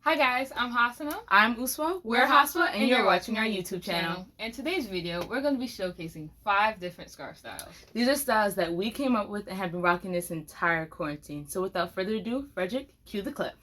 Hi guys, I'm Hasana. I'm Uswa. We're Haswaa and you're watching our YouTube channel. In today's video, we're going to be showcasing 5 different scarf styles. These are styles that we came up with and have been rocking this entire quarantine. So without further ado, Frederick, cue the clip.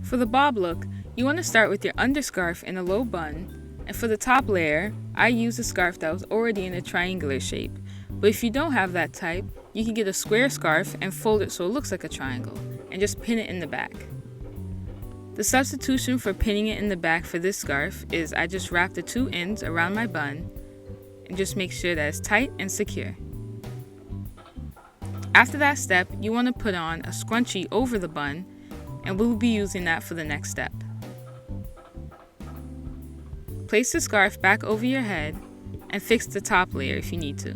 For the bob look, you want to start with your underscarf in a low bun, and for the top layer, I used a scarf that was already in a triangular shape. But if you don't have that type, you can get a square scarf and fold it so it looks like a triangle, and just pin it in the back. The substitution for pinning it in the back for this scarf is I just wrap the 2 ends around my bun and just make sure that it's tight and secure. After that step, you want to put on a scrunchie over the bun, and we'll be using that for the next step. Place the scarf back over your head and fix the top layer if you need to.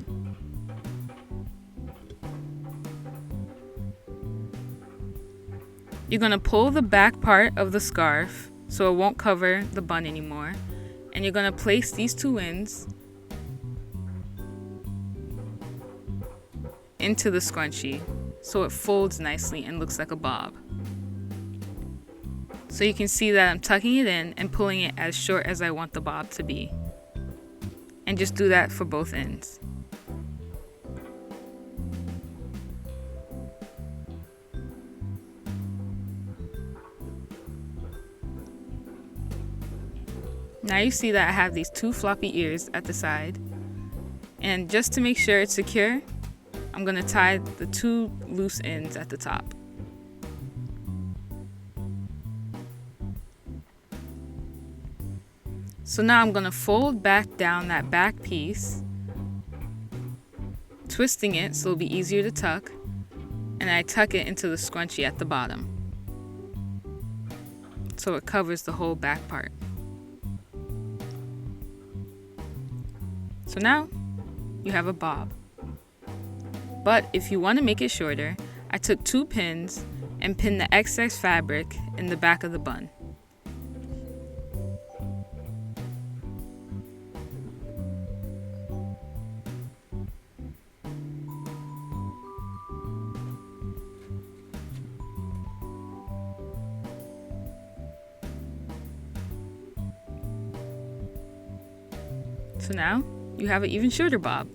You're going to pull the back part of the scarf so it won't cover the bun anymore, and you're going to place these 2 ends into the scrunchie so it folds nicely and looks like a bob. So you can see that I'm tucking it in and pulling it as short as I want the bob to be. And just do that for both ends. Now you see that I have these 2 floppy ears at the side. And just to make sure it's secure, I'm going to tie the 2 loose ends at the top. So now I'm going to fold back down that back piece, twisting it so it'll be easier to tuck, and I tuck it into the scrunchie at the bottom so it covers the whole back part. So now you have a bob. But if you want to make it shorter, I took 2 pins and pinned the excess fabric in the back of the bun. So now you have an even shorter bob.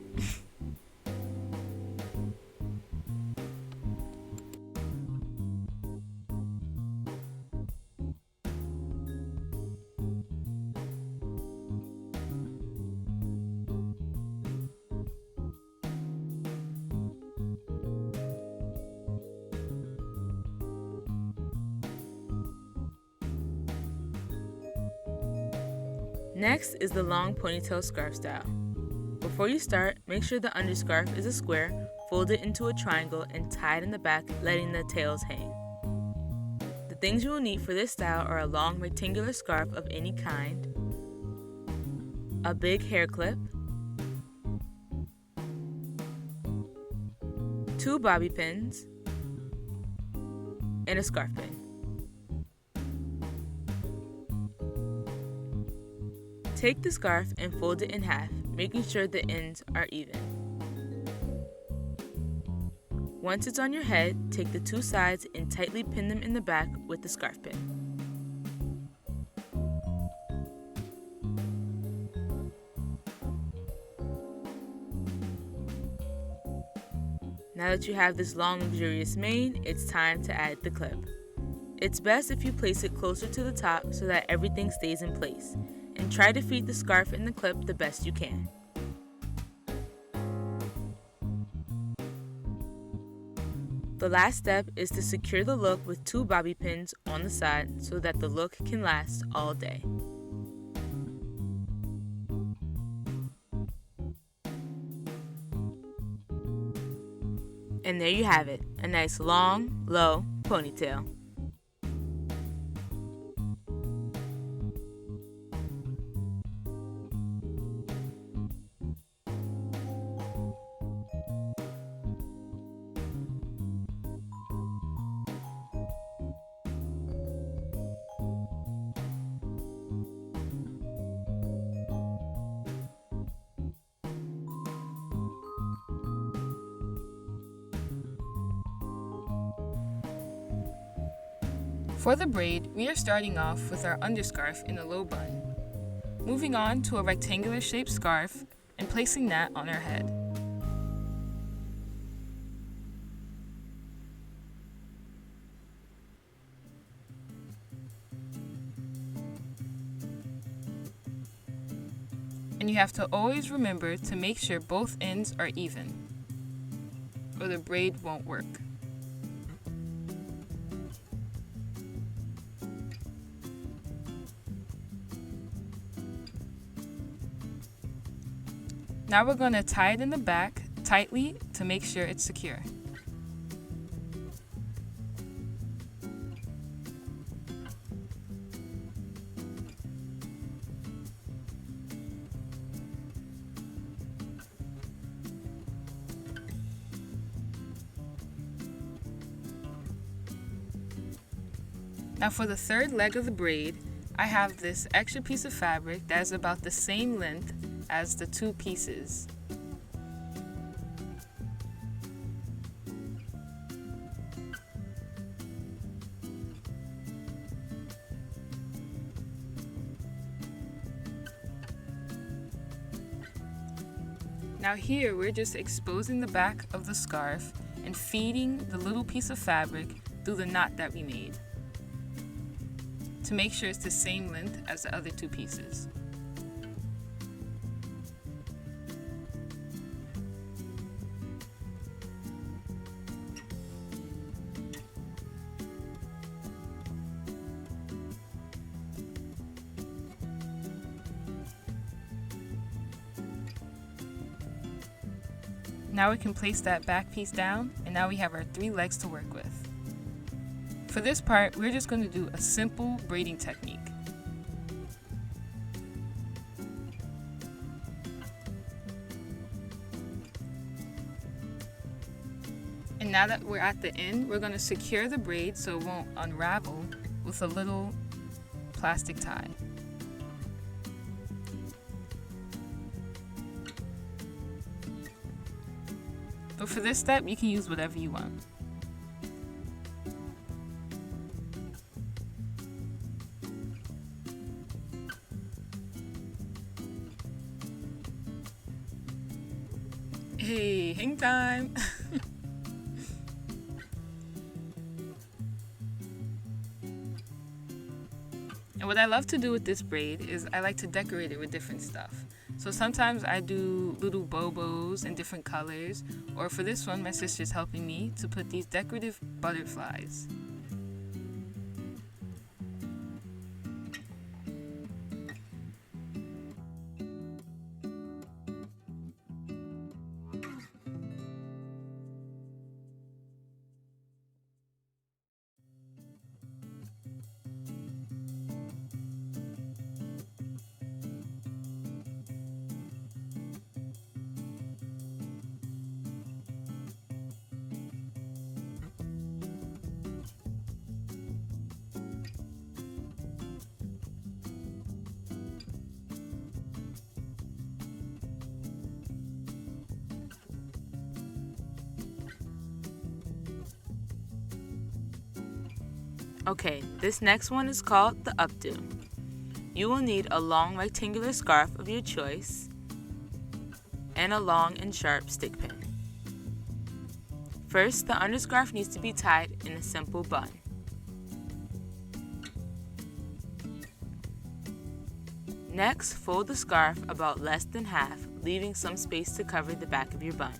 Next is the long ponytail scarf style. Before you start, make sure the underscarf is a square, fold it into a triangle, and tie it in the back, letting the tails hang. The things you will need for this style are a long rectangular scarf of any kind, a big hair clip, 2 bobby pins, and a scarf pin. Take the scarf and fold it in half, making sure the ends are even. Once it's on your head, take the 2 sides and tightly pin them in the back with the scarf pin. Now that you have this long, luxurious mane, it's time to add the clip. It's best if you place it closer to the top so that everything stays in place, and try to feed the scarf in the clip the best you can. The last step is to secure the look with 2 bobby pins on the side so that the look can last all day. And there you have it, a nice long, low ponytail. For the braid, we are starting off with our underscarf in a low bun, moving on to a rectangular shaped scarf and placing that on our head. And you have to always remember to make sure both ends are even, or the braid won't work. Now we're going to tie it in the back tightly to make sure it's secure. Now for the third leg of the braid, I have this extra piece of fabric that is about the same length as the two pieces. Now here we're just exposing the back of the scarf and feeding the little piece of fabric through the knot that we made to make sure it's the same length as the other two pieces. Now we can place that back piece down, and now we have our 3 legs to work with. For this part, we're just going to do a simple braiding technique. And now that we're at the end, we're going to secure the braid so it won't unravel with a little plastic tie. But for this step, you can use whatever you want. Hey, hang time! And what I love to do with this braid is I like to decorate it with different stuff. So sometimes I do little bows in different colors, or for this one my sister's helping me to put these decorative butterflies. Okay, this next one is called the Updo. You will need a long rectangular scarf of your choice and a long and sharp stick pin. First, the underscarf needs to be tied in a simple bun. Next, fold the scarf about less than half, leaving some space to cover the back of your bun.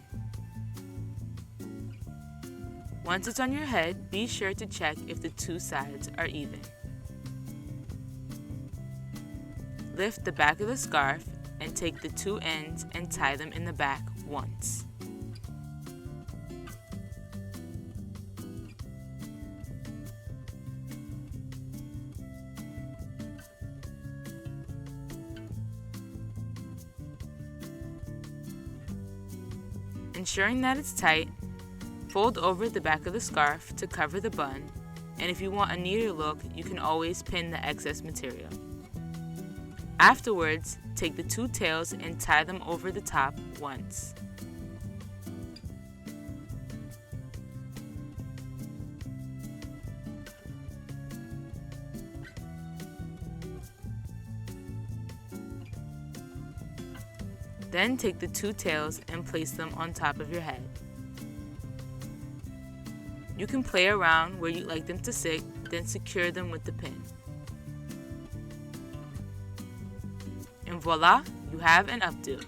Once it's on your head, be sure to check if the 2 sides are even. Lift the back of the scarf and take the 2 ends and tie them in the back once. Ensuring that it's tight, fold over the back of the scarf to cover the bun, and if you want a neater look, you can always pin the excess material. Afterwards, take the 2 tails and tie them over the top once. Then take the two tails and place them on top of your head. You can play around where you'd like them to sit, then secure them with the pin. And voila, you have an updo.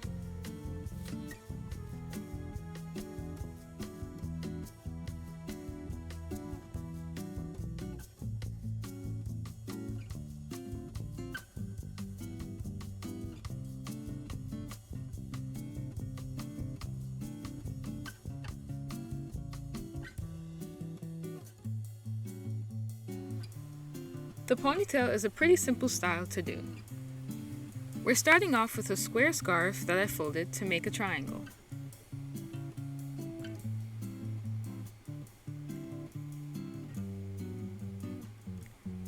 The ponytail is a pretty simple style to do. We're starting off with a square scarf that I folded to make a triangle.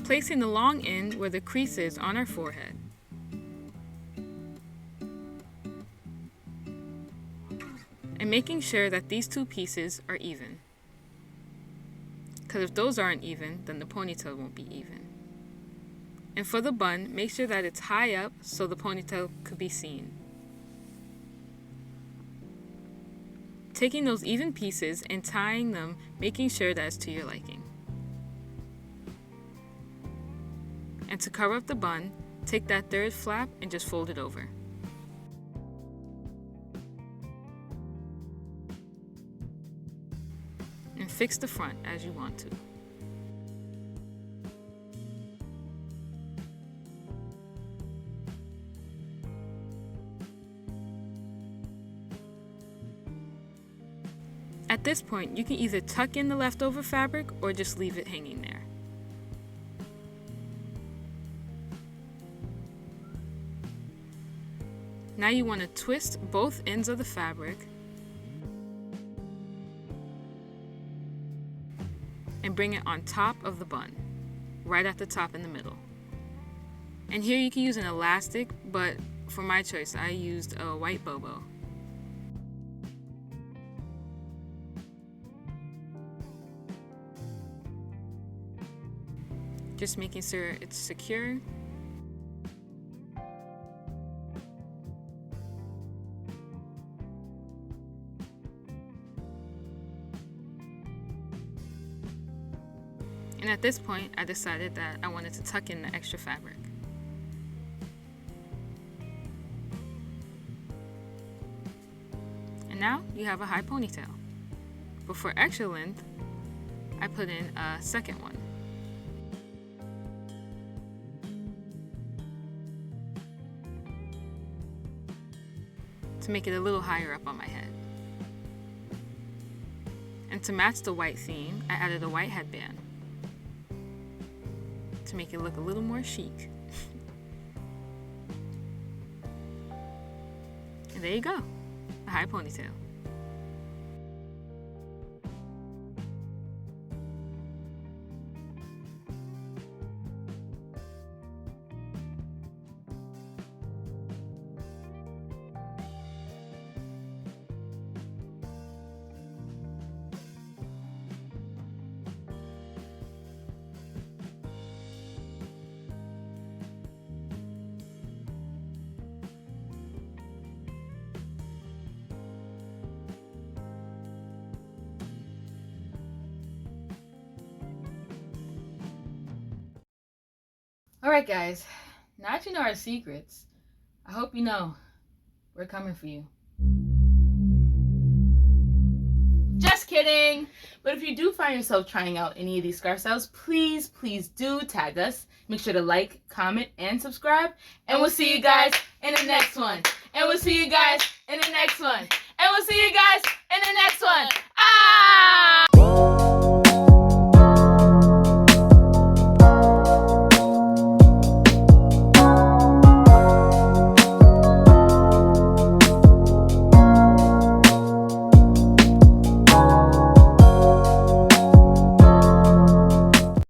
Placing the long end where the crease is on our forehead. And making sure that these two pieces are even. Because if those aren't even, then the ponytail won't be even. And for the bun, make sure that it's high up so the ponytail could be seen. Taking those even pieces and tying them, making sure that it's to your liking. And to cover up the bun, take that third flap and just fold it over. And fix the front as you want to. At this point, you can either tuck in the leftover fabric or just leave it hanging there. Now you want to twist both ends of the fabric and bring it on top of the bun, right at the top in the middle. And here you can use an elastic, but for my choice, I used a white bobo. Just making sure it's secure. And at this point, I decided that I wanted to tuck in the extra fabric. And now you have a high ponytail. But for extra length, I put in a second one. To make it a little higher up on my head. And to match the white theme, I added a white headband to make it look a little more chic. And there you go, a high ponytail. Alright guys, now that you know our secrets, I hope you know we're coming for you. Just kidding! But if you do find yourself trying out any of these scarf styles, please do tag us. Make sure to like, comment, and subscribe. And we'll see you guys in the next one. And we'll see you guys in the next one. And we'll see you guys in the next one.